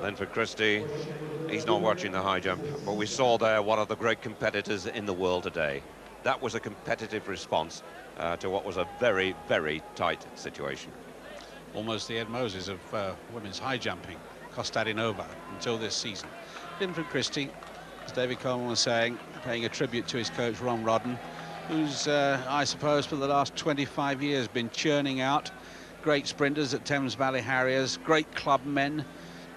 Linford Christie, he's not watching the high jump, but we saw there one of the great competitors in the world today. That was a competitive response to what was a very, very tight situation. Almost the Ed Moses of women's high jumping, Kostadinova, until this season. Linford Christie, as David Coleman was saying, paying a tribute to his coach Ron Rodden, who's, I suppose, for the last 25 years been churning out great sprinters at Thames Valley Harriers, great club men,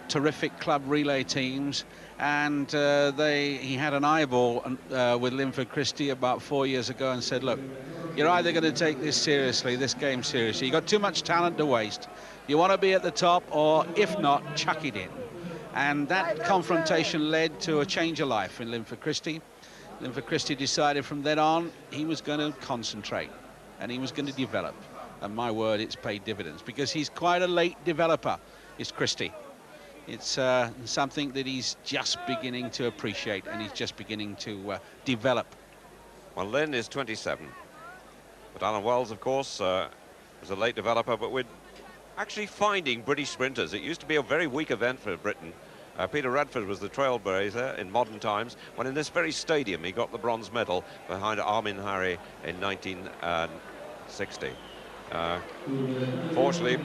terrific club relay teams, and he had an eyeball with Linford Christie about 4 years ago and said, look, you're either going to take this game seriously. You've got too much talent to waste. You want to be at the top, or if not, chuck it in. And that confrontation led to a change of life in Linford Christie. Linford Christie decided from then on he was going to concentrate and he was going to develop. And my word, it's paid dividends, because he's quite a late developer, is Christie. It's something that he's just beginning to appreciate, and he's just beginning to develop. Well, Lynn is 27. But Alan Wells, of course, was a late developer, but we're actually finding British sprinters. It used to be a very weak event for Britain. Peter Radford was the trailblazer in modern times, when in this very stadium he got the bronze medal behind Armin Harry in 1960. Fortunately,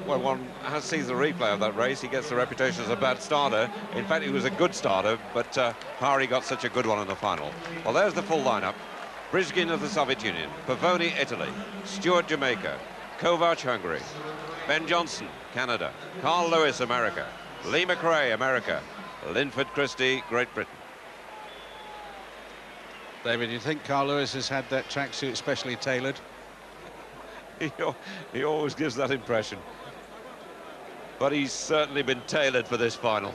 when one sees the replay of that race, he gets the reputation as a bad starter. In fact, he was a good starter, but Hari got such a good one in the final. Well, there's the full lineup. Brizgin of the Soviet Union, Pavoni, Italy, Stewart, Jamaica, Kovac, Hungary, Ben Johnson, Canada, Carl Lewis, America, Lee McRae, America, Linford Christie, Great Britain. David, do you think Carl Lewis has had that tracksuit specially tailored? He always gives that impression. But he's certainly been tailored for this final.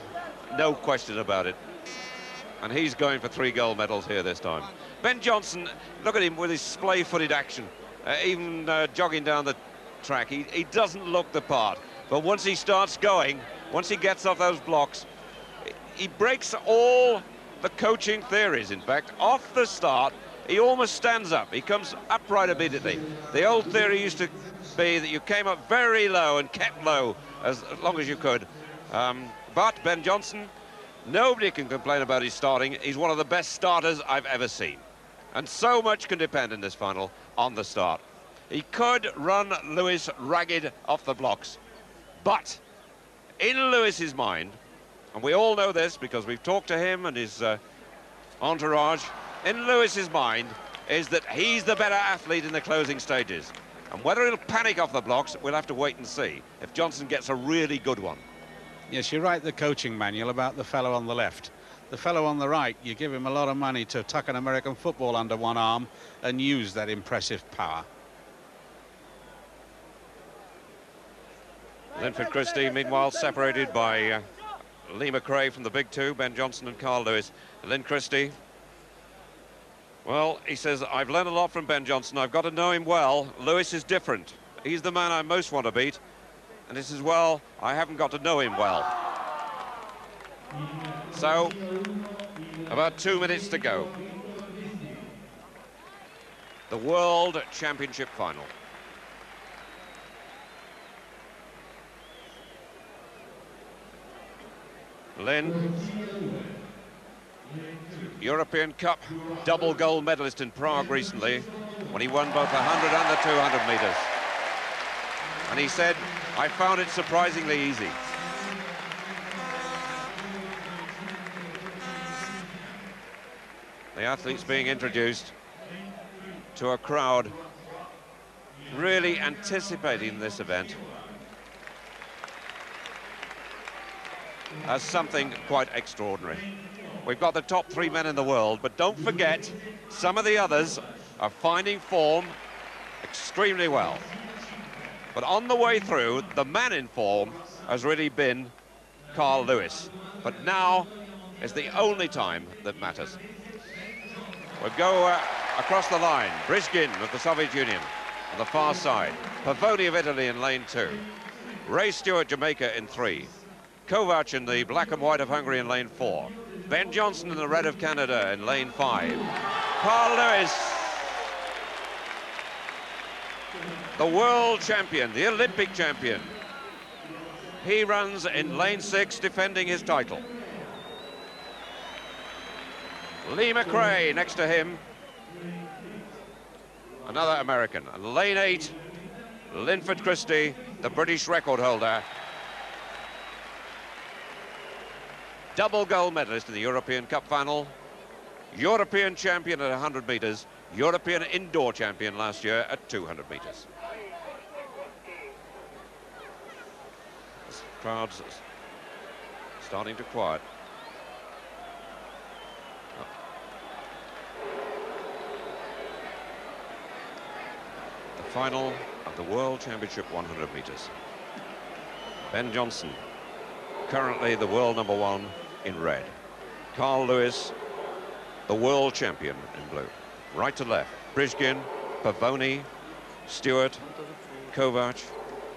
No question about it. And he's going for 3 gold medals here this time. Ben Johnson, look at him with his splay-footed action. Even jogging down the track, he doesn't look the part. But once he starts going, once he gets off those blocks, he breaks all the coaching theories, in fact. Off the start, he almost stands up. He comes upright immediately. The old theory used to be that you came up very low and kept low as long as you could. But Ben Johnson, nobody can complain about his starting. He's one of the best starters I've ever seen. And so much can depend in this final on the start. He could run Lewis ragged off the blocks. But in Lewis's mind, and we all know this because we've talked to him and his entourage, in Lewis's mind is that he's the better athlete in the closing stages. And whether he'll panic off the blocks, we'll have to wait and see if Johnson gets a really good one. Yes, you write the coaching manual about the fellow on the left. The fellow on the right, you give him a lot of money to tuck an American football under one arm and use that impressive power. Linford Christie, meanwhile, separated by Lee McRae from the big two, Ben Johnson and Carl Lewis. Lynn Christie, well, he says, I've learned a lot from Ben Johnson. I've got to know him well. Lewis is different. He's the man I most want to beat. And he says, well, I haven't got to know him well. So, about 2 minutes to go. The World Championship final. Lynn, European Cup double gold medalist in Prague recently when he won both the 100 and the 200 meters. And he said, I found it surprisingly easy. The athletes being introduced to a crowd really anticipating this event as something quite extraordinary. We've got the top 3 men in the world, but don't forget, some of the others are finding form extremely well. But on the way through, the man in form has really been Carl Lewis. But now is the only time that matters. We'll go across the line. Brizgin of the Soviet Union on the far side. Pavoni of Italy in lane 2. Ray Stewart, Jamaica in 3. Kovac in the black and white of Hungary in lane 4. Ben Johnson in the red of Canada in lane 5. Carl Lewis, the world champion, the Olympic champion, He runs in lane 6, defending his title. Lee McRae next to him, another American. And lane 8, Linford Christie, the British record holder. Double gold medalist in the European Cup final, European champion at 100 metres, European indoor champion last year at 200 metres. Crowds starting to quiet. The final of the World Championship 100 metres. Ben Johnson, currently the world #1 in red. Carl Lewis, the world champion in blue. Right to left, Brisgin, Pavoni, Stewart, Kovac,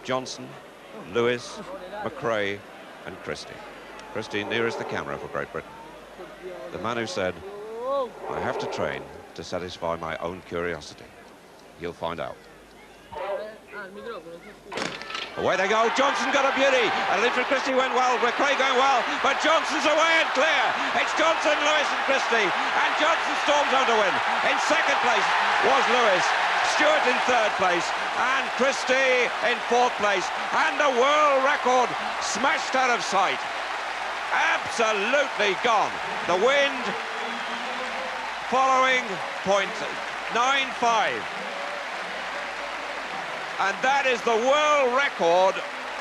Johnson, Lewis, McRae and Christie. Christie nearest the camera for Great Britain. The man who said, "I have to train to satisfy my own curiosity." You'll find out. Away they go. Johnson got a beauty, and Linford Christie went well. McRae going well, but Johnson's away and clear. It's Johnson, Lewis and Christie, and Johnson storms home to win. In second place was Lewis, Stewart in third place, and Christie in fourth place, and the world record smashed out of sight. Absolutely gone. The wind following .95. And that is the world record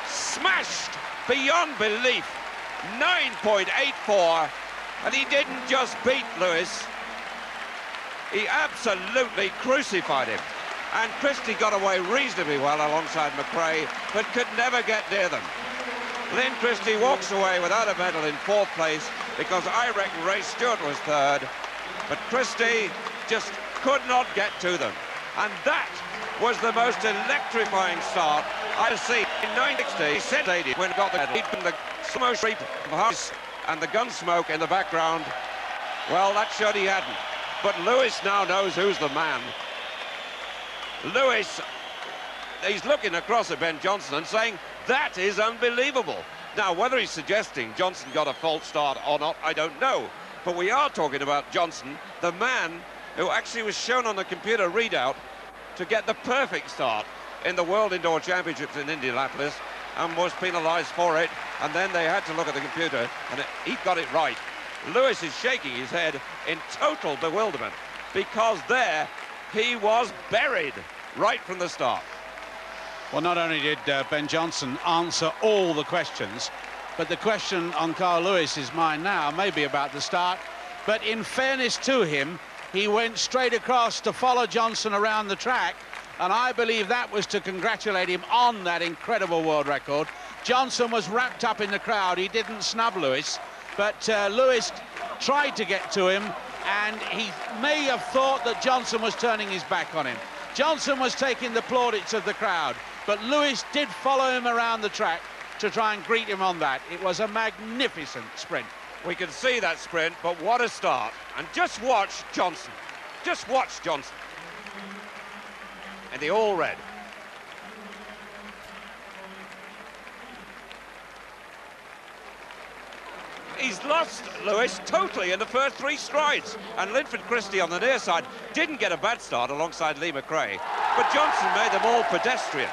smashed beyond belief. 9.84. And he didn't just beat Lewis, he absolutely crucified him. And Christie got away reasonably well alongside McRae, but could never get near them. Lynn Christie walks away without a medal in fourth place, because I reckon Ray Stewart was third, but Christie just could not get to them. And that was the most electrifying start I've seen. In 1960, he said when he got the lead from the slow street of house and the gun smoke in the background. Well, that showed he hadn't. But Lewis now knows who's the man. Lewis, he's looking across at Ben Johnson and saying, that is unbelievable. Now, whether he's suggesting Johnson got a false start or not, I don't know. But we are talking about Johnson, the man who actually was shown on the computer readout to get the perfect start in the World Indoor Championships in Indianapolis, and was penalised for it, and then they had to look at the computer, and he got it right. Lewis is shaking his head in total bewilderment, because there he was buried right from the start. Well, not only did Ben Johnson answer all the questions, but the question on Carl Lewis's mind now may be about the start, but in fairness to him, he went straight across to follow Johnson around the track, and I believe that was to congratulate him on that incredible world record. Johnson was wrapped up in the crowd. He didn't snub Lewis, but Lewis tried to get to him, and he may have thought that Johnson was turning his back on him. Johnson was taking the plaudits of the crowd, but Lewis did follow him around the track to try and greet him on that. It was a magnificent sprint. We can see that sprint, but what a start. And just watch Johnson. Just watch Johnson. In the all red. He's lost Lewis totally in the first 3 strides. And Linford Christie on the near side didn't get a bad start alongside Lee McRae. But Johnson made them all pedestrian.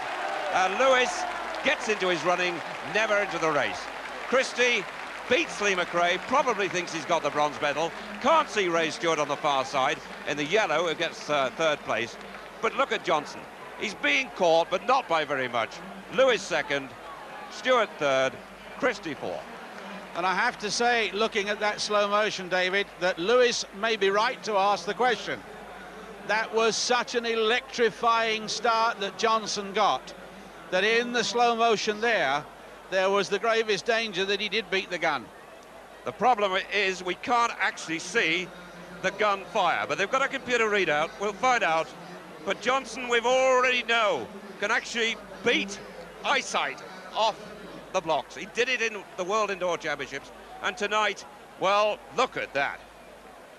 Lewis gets into his running, never into the race. Christie beats Lee McRae, probably thinks he's got the bronze medal. Can't see Ray Stewart on the far side in the yellow, who gets third place. But look at Johnson. He's being caught, but not by very much. Lewis second, Stewart third, Christie fourth. And I have to say, looking at that slow motion, David, that Lewis may be right to ask the question. That was such an electrifying start that Johnson got, that in the slow motion there was the gravest danger that he did beat the gun. The problem is we can't actually see the gun fire, but they've got a computer readout. We'll find out. But Johnson, we've already know, can actually beat eyesight off the blocks. He did it in the World Indoor Championships, and tonight, well, look at that.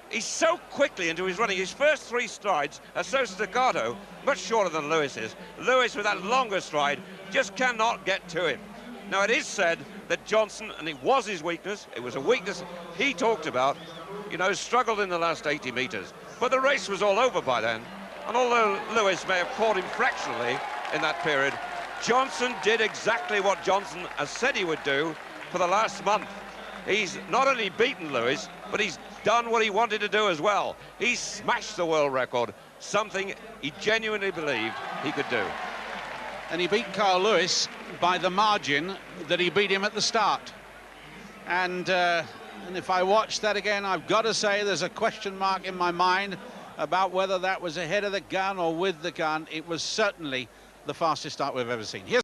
He's so quickly into his running. His first 3 strides are so staccato, much shorter than Lewis is. Lewis, with that longer stride, just cannot get to him. Now, it is said that Johnson, and it was his weakness, it was a weakness he talked about, you know, struggled in the last 80 metres. But the race was all over by then. And although Lewis may have caught him fractionally in that period, Johnson did exactly what Johnson has said he would do for the last month. He's not only beaten Lewis, but he's done what he wanted to do as well. He smashed the world record, something he genuinely believed he could do. And he beat Carl Lewis by the margin that he beat him at the start. And if I watch that again, I've got to say there's a question mark in my mind about whether that was ahead of the gun or with the gun. It was certainly the fastest start we've ever seen. Here's